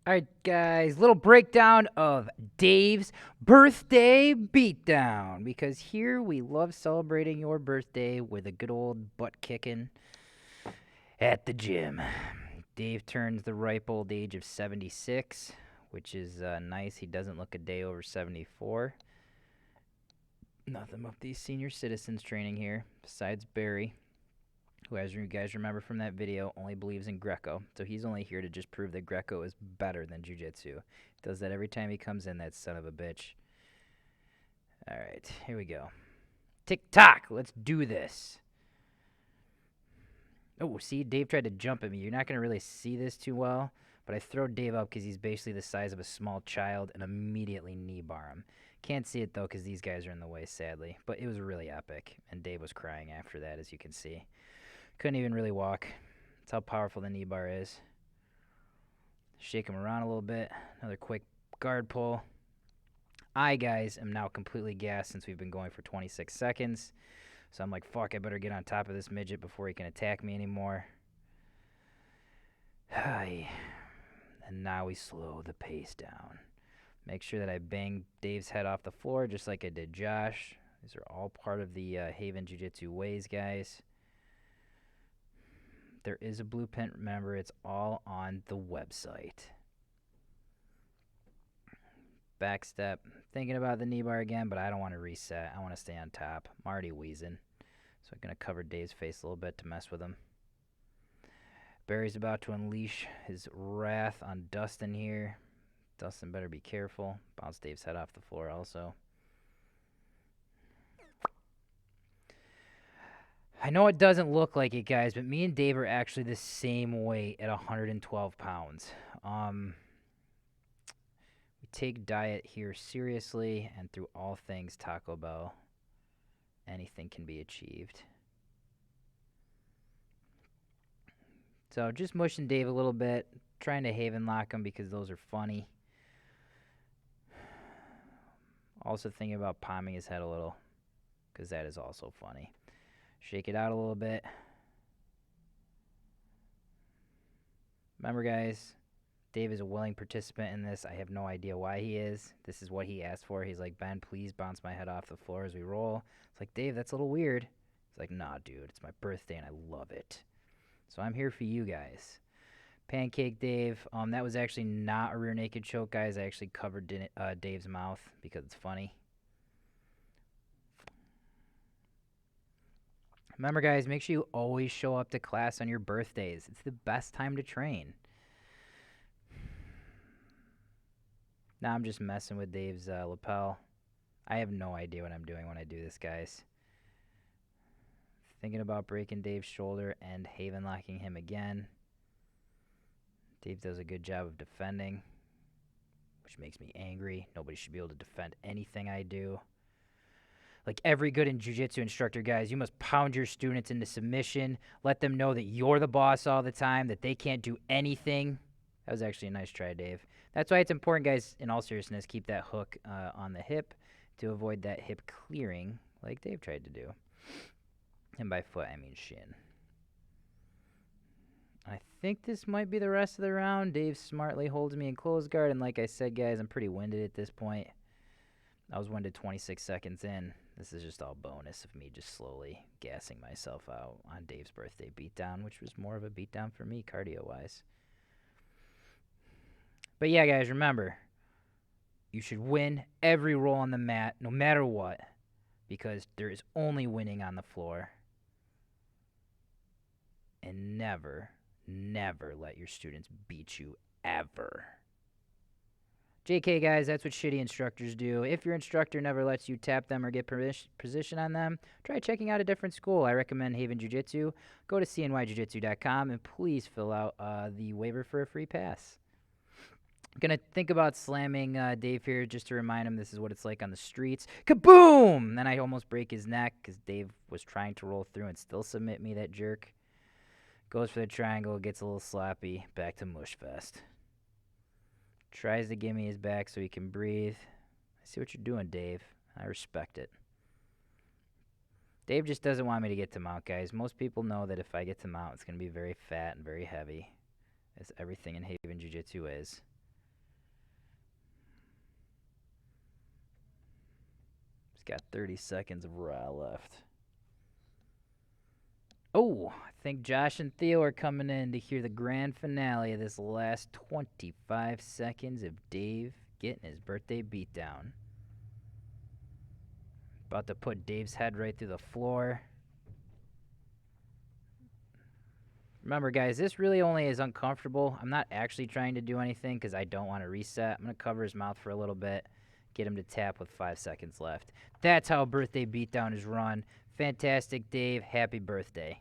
All right, guys, little breakdown of Dave's birthday beatdown. Because here we love celebrating your birthday with a good old butt kicking at the gym. Dave turns the ripe old age of 76, which is nice. He doesn't look a day over 74. Nothing but these senior citizens training here, besides Barry, who, as you guys remember from that video, only believes in Greco. So he's only here to just prove that Greco is better than Jiu Jitsu. Does that every time he comes in, that son of a bitch. All right, here we go. Tick tock, let's do this. Oh, see, Dave tried to jump at me. You're not going to really see this too well, but I throw Dave up because he's basically the size of a small child and immediately knee bar him. Can't see it, though, because these guys are in the way, sadly. But it was really epic, and Dave was crying after that, as you can see. Couldn't even really walk. That's how powerful the knee bar is. Shake him around a little bit. Another quick guard pull. I, guys, am now completely gassed since we've been going for 26 seconds. So I'm like, fuck, I better get on top of this midget before he can attack me anymore. And now we slow the pace down. Make sure that I bang Dave's head off the floor just like I did Josh. These are all part of the Haven Jiu Jitsu ways, guys. There is a blueprint. Remember, it's all on the website. Back step. Thinking about the knee bar again, but I don't want to reset. I want to stay on top. I'm already wheezing. So I'm going to cover Dave's face a little bit to mess with him. Barry's about to unleash his wrath on Dustin here. Dustin better be careful. Bounce Dave's head off the floor also. I know it doesn't look like it, guys, but me and Dave are actually the same weight at 112 pounds. We take diet here seriously, and through all things Taco Bell, anything can be achieved. So just mushing Dave a little bit, trying to Haven lock him because those are funny. Also thinking about palming his head a little because that is also funny. Shake it out a little bit. Remember, guys, Dave is a willing participant in this. I have no idea why he is. This is what he asked for. He's like, Ben, please bounce my head off the floor as we roll. It's like, Dave, that's a little weird. He's like, nah, dude, it's my birthday and I love it. So I'm here for you guys. Pancake Dave. That was actually not a rear naked choke, guys. I actually covered Dave's mouth because it's funny. Remember, guys, make sure you always show up to class on your birthdays. It's the best time to train. Now I'm just messing with Dave's lapel. I have no idea what I'm doing when I do this, guys. Thinking about breaking Dave's shoulder and Haven locking him again. Dave does a good job of defending, which makes me angry. Nobody should be able to defend anything I do. Like every good jiu-jitsu instructor, guys, you must pound your students into submission. Let them know that you're the boss all the time, that they can't do anything. That was actually a nice try, Dave. That's why it's important, guys, in all seriousness, keep that hook on the hip to avoid that hip clearing like Dave tried to do. And by foot, I mean shin. I think this might be the rest of the round. Dave smartly holds me in close guard, and like I said, guys, I'm pretty winded at this point. I was winded 26 seconds in. This is just all bonus of me just slowly gassing myself out on Dave's birthday beatdown, which was more of a beatdown for me cardio-wise. But yeah, guys, remember, you should win every roll on the mat, no matter what, because there is only winning on the floor. And never, never let your students beat you, ever. JK, guys, that's what shitty instructors do. If your instructor never lets you tap them or get position on them, try checking out a different school. I recommend Haven Jiu Jitsu. Go to cnyjujitsu.com and please fill out the waiver for a free pass. I'm going to think about slamming Dave here just to remind him this is what it's like on the streets. Kaboom! Then I almost break his neck because Dave was trying to roll through and still submit me, that jerk. Goes for the triangle, gets a little sloppy. Back to Mushfest. Tries to give me his back so he can breathe. I see what you're doing, Dave. I respect it. Dave just doesn't want me to get to mount, guys. Most people know that if I get to mount, it's going to be very fat and very heavy, as everything in Haven Jiu Jitsu is. He's got 30 seconds of raw left. Oh, I think Josh and Theo are coming in to hear the grand finale of this last 25 seconds of Dave getting his birthday beatdown. About to put Dave's head right through the floor. Remember, guys, this really only is uncomfortable. I'm not actually trying to do anything because I don't want to reset. I'm going to cover his mouth for a little bit, get him to tap with 5 seconds left. That's how a birthday beatdown is run. Fantastic, Dave. Happy birthday.